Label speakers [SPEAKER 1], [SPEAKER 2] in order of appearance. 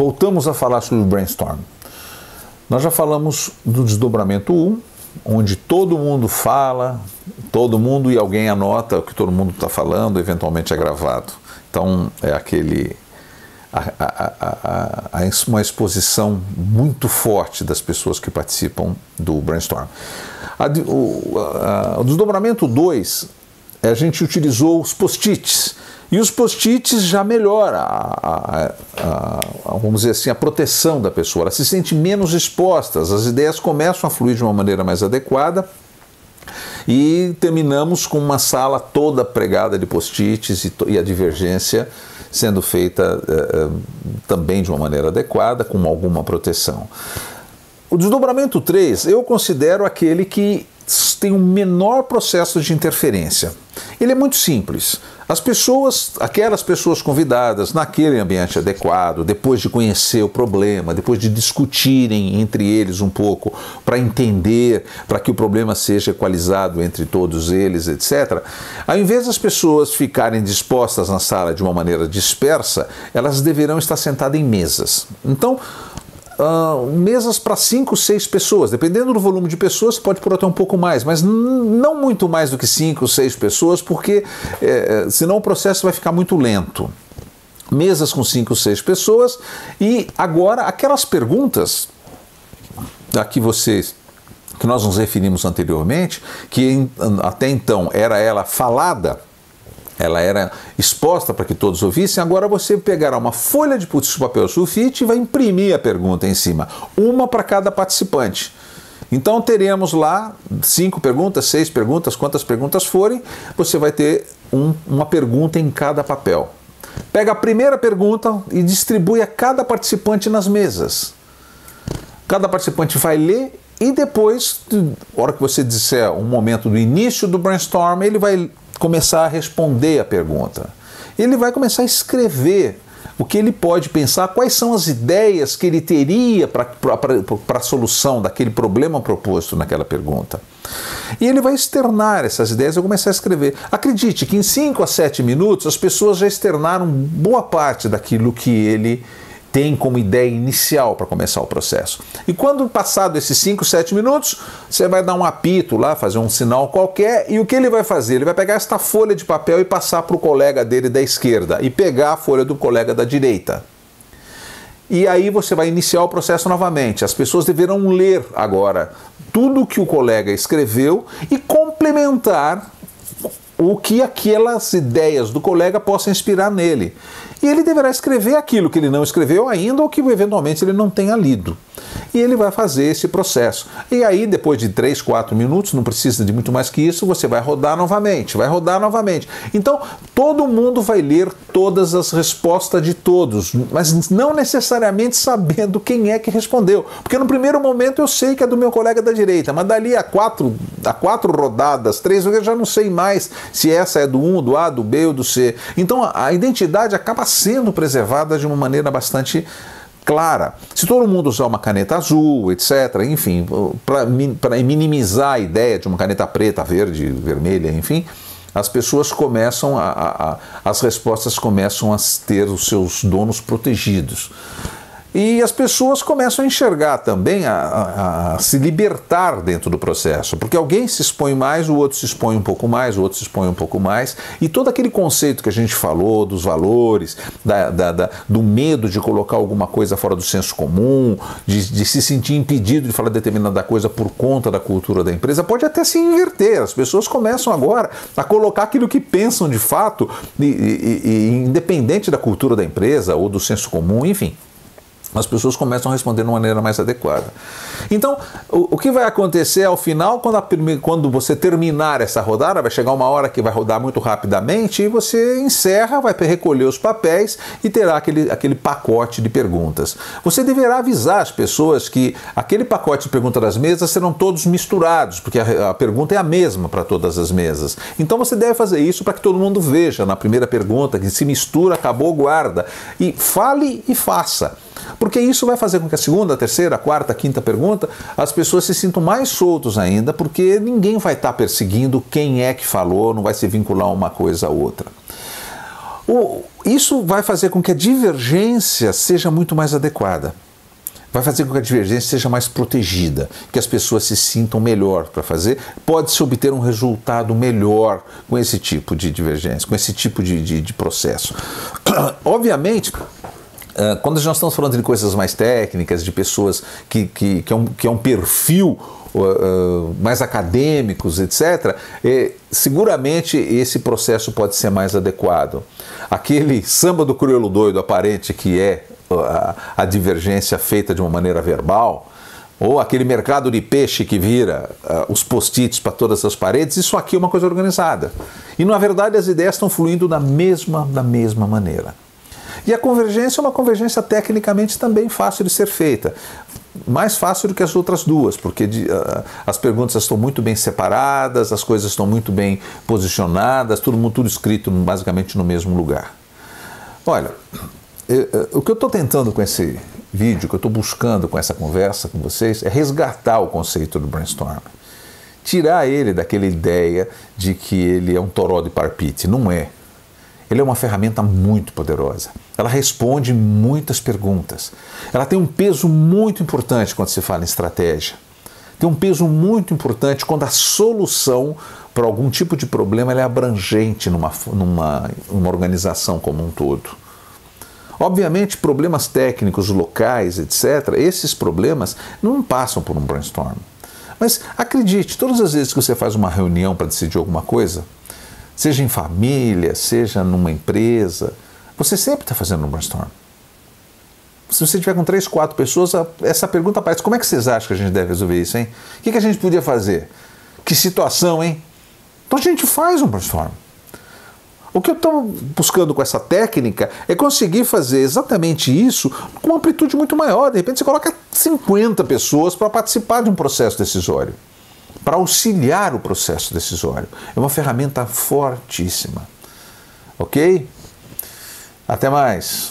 [SPEAKER 1] voltamos a falar sobre o brainstorm. Nós já falamos do desdobramento 1, onde todo mundo fala, todo mundo e alguém anota o que todo mundo está falando, eventualmente é gravado. Então é uma exposição muito forte das pessoas que participam do brainstorm. O desdobramento 2, a gente utilizou os post-its. E os post-its já melhoram vamos dizer assim, a proteção da pessoa. Ela se sente menos exposta, as ideias começam a fluir de uma maneira mais adequada. E terminamos com uma sala toda pregada de post-its e a divergência sendo feita também de uma maneira adequada, com alguma proteção. O desdobramento 3 eu considero aquele que tem um menor processo de interferência. Ele é muito simples. Aquelas pessoas convidadas naquele ambiente adequado, depois de conhecer o problema, depois de discutirem entre eles um pouco para entender, para que o problema seja equalizado entre todos eles, etc., ao invés das pessoas ficarem dispostas na sala de uma maneira dispersa, elas deverão estar sentadas em mesas. Então, mesas para 5, 6 pessoas, dependendo do volume de pessoas, você pode pôr até um pouco mais, mas não muito mais do que 5, 6 pessoas, porque senão o processo vai ficar muito lento. Mesas com 5, 6 pessoas, e agora aquelas perguntas que nós nos referimos anteriormente, que até então era ela falada, ela era exposta para que todos ouvissem, agora você pegará uma folha de papel sulfite e vai imprimir a pergunta em cima, uma para cada participante. Então teremos lá 5 perguntas, 6 perguntas, quantas perguntas forem, você vai ter uma pergunta em cada papel. Pega a primeira pergunta e distribui a cada participante nas mesas. Cada participante vai ler e depois, na hora que você disser um momento do início do brainstorm, ele vai começar a responder a pergunta. Ele vai começar a escrever o que ele pode pensar, quais são as ideias que ele teria para a solução daquele problema proposto naquela pergunta. E ele vai externar essas ideias e começar a escrever. Acredite que em 5 a 7 minutos as pessoas já externaram boa parte daquilo que ele tem como ideia inicial para começar o processo. E quando passado esses 5, 7 minutos, você vai dar um apito lá, fazer um sinal qualquer, e o que ele vai fazer? Ele vai pegar esta folha de papel e passar para o colega dele da esquerda, e pegar a folha do colega da direita. E aí você vai iniciar o processo novamente. As pessoas deverão ler agora tudo o que o colega escreveu e complementar o que aquelas ideias do colega possam inspirar nele. E ele deverá escrever aquilo que ele não escreveu ainda ou que eventualmente ele não tenha lido. E ele vai fazer esse processo. E aí, depois de 3, 4 minutos, não precisa de muito mais que isso, você vai rodar novamente, vai rodar novamente. Então, todo mundo vai ler todas as respostas de todos, mas não necessariamente sabendo quem é que respondeu. Porque no primeiro momento eu sei que é do meu colega da direita, mas dali a quatro rodadas, 3, eu já não sei mais se essa é do 1, do A, do B ou do C. Então, a identidade acaba sendo preservada de uma maneira bastante clara. Se todo mundo usar uma caneta azul, etc., enfim, para minimizar a ideia de uma caneta preta, verde, vermelha, enfim, as pessoas começam as respostas começam a ter os seus donos protegidos. E as pessoas começam a enxergar também, a se libertar dentro do processo, porque alguém se expõe mais, o outro se expõe um pouco mais, o outro se expõe um pouco mais, e todo aquele conceito que a gente falou, dos valores, do medo de colocar alguma coisa fora do senso comum, de se sentir impedido de falar determinada coisa por conta da cultura da empresa, pode até se inverter. As pessoas começam agora a colocar aquilo que pensam de fato, independente da cultura da empresa ou do senso comum, enfim. As pessoas começam a responder de uma maneira mais adequada. Então, o que vai acontecer ao final, quando você terminar essa rodada, vai chegar uma hora que vai rodar muito rapidamente e você encerra, vai recolher os papéis e terá aquele pacote de perguntas. Você deverá avisar as pessoas que aquele pacote de perguntas das mesas serão todos misturados, porque a pergunta é a mesma para todas as mesas. Então você deve fazer isso para que todo mundo veja na primeira pergunta que se mistura, acabou, guarda. E fale e faça. Porque isso vai fazer com que a segunda, a terceira, a quarta, a quinta pergunta, as pessoas se sintam mais soltos ainda, porque ninguém vai estar perseguindo quem é que falou, não vai se vincular uma coisa a outra. Isso vai fazer com que a divergência seja muito mais adequada. Vai fazer com que a divergência seja mais protegida, que as pessoas se sintam melhor para fazer. Pode-se obter um resultado melhor com esse tipo de divergência, com esse tipo de processo. Obviamente, quando nós estamos falando de coisas mais técnicas, de pessoas que é um perfil mais acadêmicos, etc., seguramente esse processo pode ser mais adequado. Aquele samba do crioulo doido aparente que é a divergência feita de uma maneira verbal, ou aquele mercado de peixe que vira os post-its para todas as paredes, isso aqui é uma coisa organizada. E na verdade as ideias estão fluindo da mesma maneira. E a convergência é uma convergência tecnicamente também fácil de ser feita. Mais fácil do que as outras duas, porque as perguntas estão muito bem separadas, as coisas estão muito bem posicionadas, tudo escrito basicamente no mesmo lugar. Olha, o que eu estou tentando com esse vídeo, o que eu estou buscando com essa conversa com vocês, é resgatar o conceito do brainstorm. Tirar ele daquela ideia de que ele é um toró de parpite. Não é. Ele é uma ferramenta muito poderosa. Ela responde muitas perguntas. Ela tem um peso muito importante quando se fala em estratégia. Tem um peso muito importante quando a solução para algum tipo de problema ela é abrangente numa organização como um todo. Obviamente, problemas técnicos, locais, etc., esses problemas não passam por um brainstorm. Mas acredite, todas as vezes que você faz uma reunião para decidir alguma coisa, seja em família, seja numa empresa, você sempre está fazendo um brainstorm. Se você tiver com 3, 4 pessoas, essa pergunta aparece: como é que vocês acham que a gente deve resolver isso, hein? O que a gente podia fazer? Que situação, hein? Então a gente faz um brainstorm. O que eu estou buscando com essa técnica é conseguir fazer exatamente isso com uma amplitude muito maior. De repente você coloca 50 pessoas para participar de um processo decisório, para auxiliar o processo decisório. É uma ferramenta fortíssima. Ok? Até mais.